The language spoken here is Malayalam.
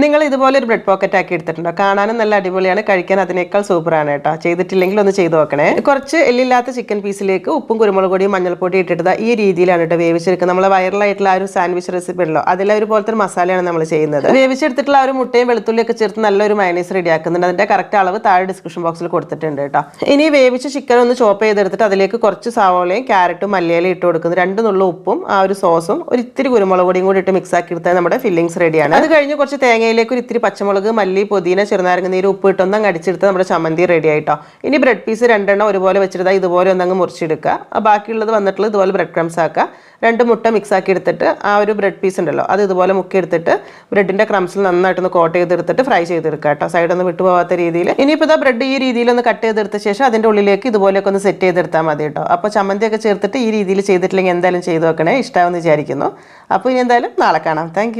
നിങ്ങൾ ഇതുപോലെ ഒരു ബ്രെഡ് പോക്കറ്റ് ആക്കി എടുത്തിട്ടുണ്ടോ? കാണാനും നല്ല അടിപൊളിയാണ്, കഴിക്കാൻ അതിനേക്കാൾ സൂപ്പറാണ് കേട്ടോ. ചെയ്തിട്ടില്ലെങ്കിൽ ഒന്ന് ചെയ്ത് നോക്കണേ. കുറച്ച് എല്ലില്ലാത്ത ചിക്കൻ പീസിലേക്ക് ഉപ്പും കുരുമുളക് പൊടിയും മഞ്ഞൾപ്പൊടി ഇട്ടിട്ട് ഈ രീതിയിലാണ് കേട്ടോ വേവിച്ചെടുക്കുന്നത്. നമ്മൾ വൈറലായിട്ടുള്ള ആ ഒരു സാൻഡ്വിച്ച് റെസിപ്പി ഉണ്ടല്ലോ, അതിലെ ഒരു പോലത്തെ ഒരു മസാലയാണ് നമ്മൾ ചെയ്യുന്നത്. വേവിച്ചെടുത്തിട്ടുള്ള ആ ഒരു മുട്ടയും വെളുത്തുള്ളിയൊക്കെ ചേർത്ത് നല്ലൊരു മയണൈസ് റെഡി ആക്കുന്നുണ്ട്. അതിന്റെ കറക്റ്റ് അളവ് താഴെ ഡിസ്ക്രിപ്ഷൻ ബോക്സിൽ കൊടുത്തിട്ടുണ്ട് കേട്ടോ. ഇനി വേവിച്ച ചിക്കൻ ഒന്ന് ചോപ്പ് ചെയ്തെടുത്തിട്ട് അതിലേക്ക് കുറച്ച് സവോളയും ക്യാരറ്റും മല്ലിയിലയും ഇട്ട് കൊടുക്കുന്നത്. 2 നുള്ള ഉപ്പും ആ ഒരു സോസും ഒരു ഇത്തിരി കുരുമുളക് പൊടിയും കൂടി ഇട്ട് മിക്സ് ആക്കി എടുത്താൽ നമ്മുടെ ഫില്ലിങ്സ് റെഡിയാണ്. അത് കഴിഞ്ഞ് കുറച്ച് തേങ്ങയിലേക്ക് ഒരു ഇത്തിരി പച്ചമുളക്, മല്ലി, പുതിന, ചെറുനാരങ്ങ നീര്, ഉപ്പ് ഇട്ടൊന്നങ്ങ് അടിച്ചെടുത്ത് നമ്മുടെ ചമ്മന്തി റെഡി ആയിട്ടോ. ഇനി ബ്രെഡ് പീസ് 2 എണ്ണം ഒരുപോലെ വെച്ചെടുത്താൽ ഇതുപോലെ ഒന്നങ്ങ് മുറിച്ചെടുക്കുക. ബാക്കിയുള്ളത് വന്നിട്ടുള്ളത് ഇതുപോലെ ബ്രെഡ് ക്രംസ് ആക്കുക. 2 മുട്ട മിക്സ് ആക്കി എടുത്തിട്ട് ആ ഒരു ബ്രെഡ് പീസ് ഉണ്ടല്ലോ അത് ഇതുപോലെ മുക്കി എടുത്തിട്ട് ബ്രെഡിന്റെ ക്രംസിൽ നന്നായിട്ടൊന്ന് കോട്ട് ചെയ്തെടുത്തിട്ട് ഫ്രൈ ചെയ്തെടുക്കുക കേട്ടോ, സൈഡൊന്നും വിട്ടുപോകാത്ത രീതിയിൽ. ഇനിയിപ്പോൾ ഇതാ ബ്രെഡ് ഈ രീതിയിൽ ഒന്ന് കട്ട് ചെയ്തെടുത്ത ശേഷം അതിൻ്റെ ഉള്ളിലേക്ക് ഇതുപോലെയൊക്കെ ഒന്ന് സെറ്റ് ചെയ്തെടുത്താൽ മതി കേട്ടോ. അപ്പോൾ ചമ്മന്തിയൊക്കെ ചേർത്തിട്ട് ഈ രീതിയിൽ ചെയ്തിട്ടില്ലെങ്കിൽ എന്തായാലും ചെയ്ത് നോക്കണേ, ഇഷ്ടമാവെന്ന് വിചാരിക്കുന്നു. അപ്പോൾ ഇനി എന്തായാലും നാളെ കാണാം. താങ്ക്